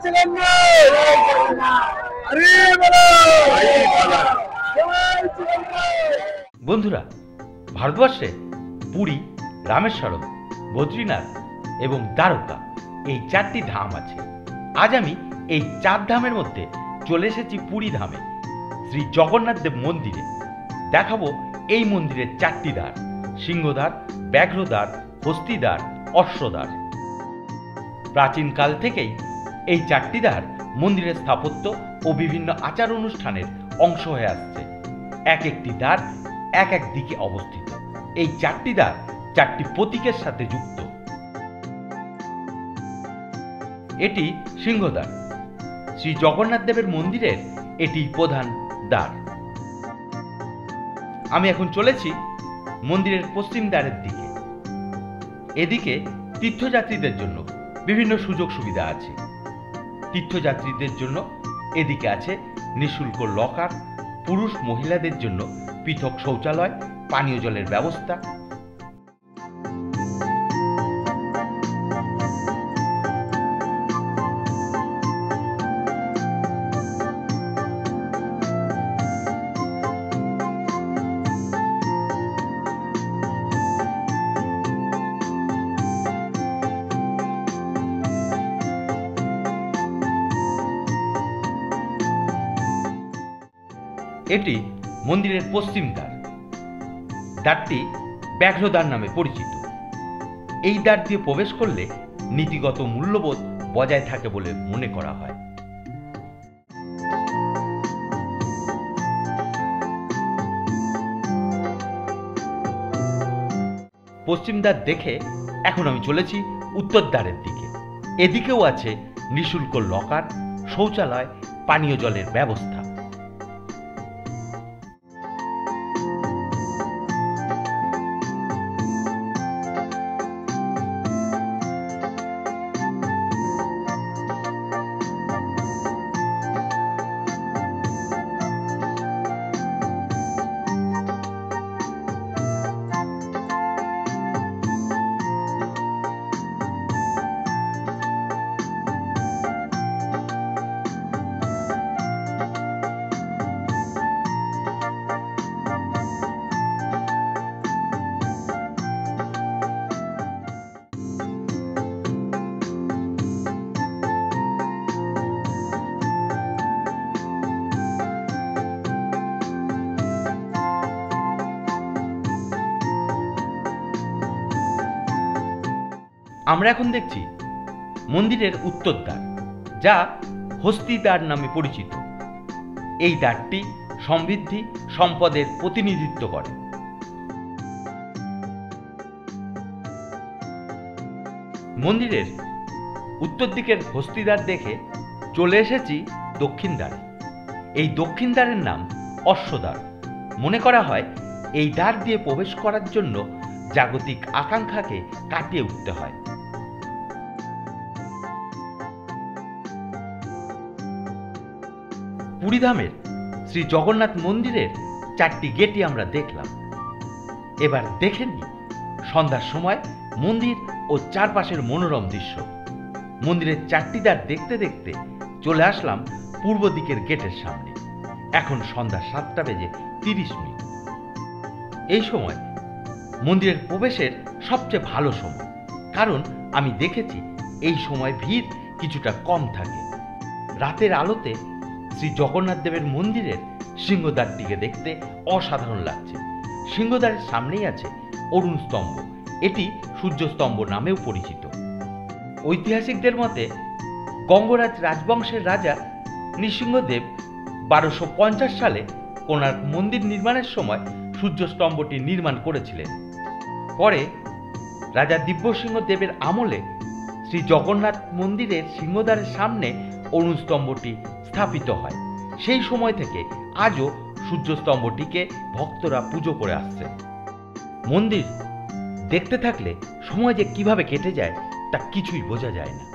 ছিলেন না। আরে বলো বন্ধুরা, ভারতবর্ষে পুরী, রামেশ্বরম, বদ্রীনাথ এবং দ্বারকা এই 4টি ধাম আছে। আজ আমি এই 4 ধামের মধ্যে চলে এসেছি পুরী ধামে, শ্রী জগন্নাথ দেব মন্দিরে। দেখাবো এই মন্দিরের 4টি দ্বার: সিংহদ্বার, ব্যাঘ্রদ্বার, হস্তিদ্বার, অশ্বদ্বার। প্রাচীনকাল থেকেই এই 4টি দ্বার মন্দিরের স্থাপত্য ও বিভিন্ন আচার অনুষ্ঠানের অংশ হয়ে আসছে। এক একটি দ্বার এক এক দিকে অবস্থিত। এই 4টি দ্বার 4টি প্রতীকের সাথে যুক্ত। এটি সিংহদ্বার। শ্রী জগন্নাথ দেবের মন্দিরের এটি প্রধান দ্বার। আমি এখন চলেছি মন্দিরের পশ্চিম দ্বারের দিকে। এদিকে তীর্থযাত্রীদের জন্য বিভিন্ন সুযোগ সুবিধা আছে। তীর্থযাত্রীদের জন্য এদিকে আছে নিঃশুল্ক লকার, পুরুষ মহিলাদের জন্য পৃথক শৌচালয়, পানীয় জলের ব্যবস্থা। এটি মন্দিরের পশ্চিম দ্বার। দ্বারটি ব্যাঘ্রদ্বার নামে পরিচিত। এই দ্বার দিয়ে প্রবেশ করলে নীতিগত মূল্যবোধ বজায় থাকে বলে মনে করা হয়। পশ্চিম দ্বার দেখে এখন আমি চলেছি উত্তর দ্বারের দিকে। এদিকেও আছে নিঃশুল্ক লকার, শৌচালয়, পানীয় জলের ব্যবস্থা। আমরা এখন দেখছি মন্দিরের উত্তর দ্বার, যা হস্তিদ্বার নামে পরিচিত। এই দ্বারটি সমৃদ্ধি, সম্পদের প্রতিনিধিত্ব করে। মন্দিরের উত্তর দিকের হস্তিদ্বার দেখে চলে এসেছি দক্ষিণ দ্বারে। এই দক্ষিণ দ্বারের নাম অশ্বদ্বার। মনে করা হয় এই দ্বার দিয়ে প্রবেশ করার জন্য জাগতিক আকাঙ্ক্ষাকে কাটিয়ে উঠতে হয়। পুরীধামের শ্রী জগন্নাথ মন্দিরের 4টি গেটই আমরা দেখলাম। এবার দেখে নিই সন্ধ্যার সময় মন্দির ও চারপাশের মনোরম দৃশ্য। মন্দিরের 4টি দ্বার দেখতে দেখতে চলে আসলাম পূর্ব দিকের গেটের সামনে। এখন সন্ধ্যা 7:30। এই সময় মন্দিরের প্রবেশের সবচেয়ে ভালো সময়, কারণ আমি দেখেছি এই সময় ভিড় কিছুটা কম থাকে। রাতের আলোতে শ্রী জগন্নাথ দেবের মন্দিরের সিংহদ্বারটিকে দেখতে অসাধারণ লাগছে। সিংহদ্বারের সামনেই আছে অরুণ স্তম্ভ। এটি সূর্যস্তম্ভ নামেও পরিচিত। ঐতিহাসিকদের মতে গঙ্গরাজ রাজবংশের রাজা নৃসিংহদেব 1250 সালে কোণার্ক মন্দির নির্মাণের সময় সূর্যস্তম্ভটি নির্মাণ করেছিলেন। পরে রাজা দিব্যসিংহ দেবের আমলে শ্রী জগন্নাথ মন্দিরের সিংহদ্বারের সামনে অরুণ স্তম্ভটি স্থাপিত হয়। সেই সময় থেকে আজও সূর্যস্তম্ভটিকে ভক্তরা পুজো করে আসছে। মন্দির দেখতে থাকলে সময় যে কিভাবে কেটে যায় তা কিছুই বোঝা যায় না।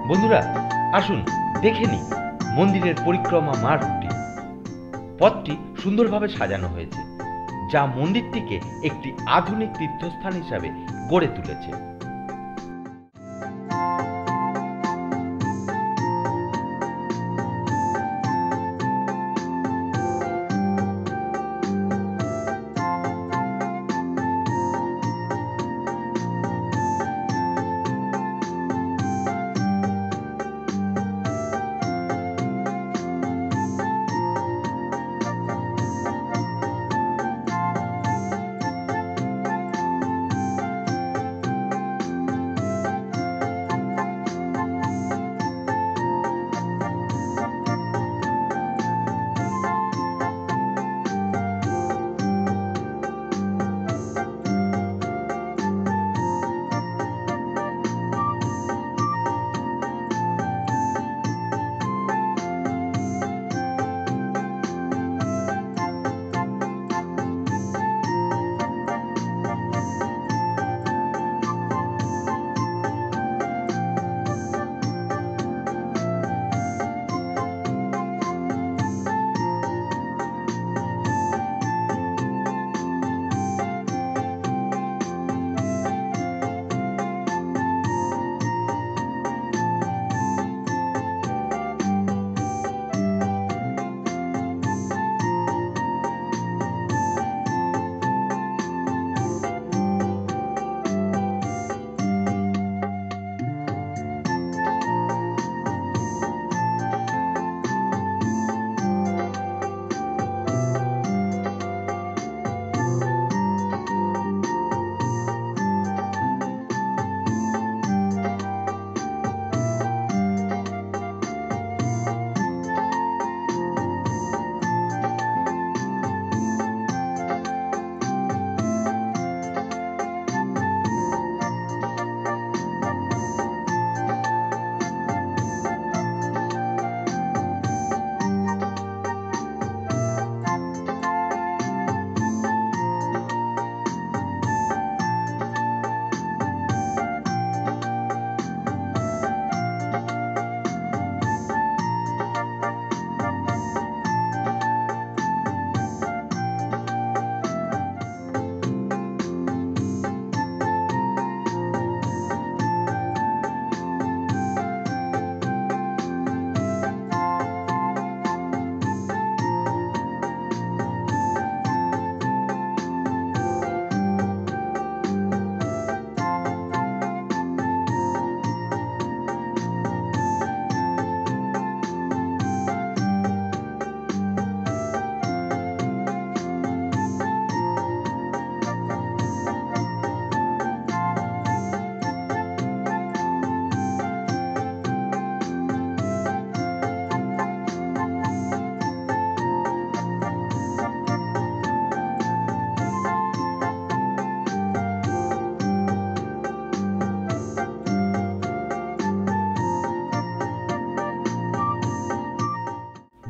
বন্ধুরা, আসুন দেখে নিই মন্দিরের পরিক্রমা মার্গটি। পথটি সুন্দরভাবে সাজানো হয়েছে, যা মন্দিরটিকে একটি আধুনিক তীর্থস্থান হিসাবে গড়ে তুলেছে।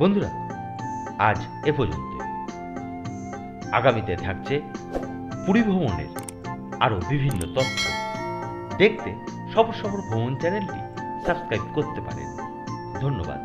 বন্ধুরা, আজ এ পর্যন্ত। আগামীতে থাকছে পুরী ভ্রমণের আরও বিভিন্ন তথ্য। দেখতে সফর ভ্রমণ চ্যানেলটি সাবস্ক্রাইব করতে পারেন। ধন্যবাদ।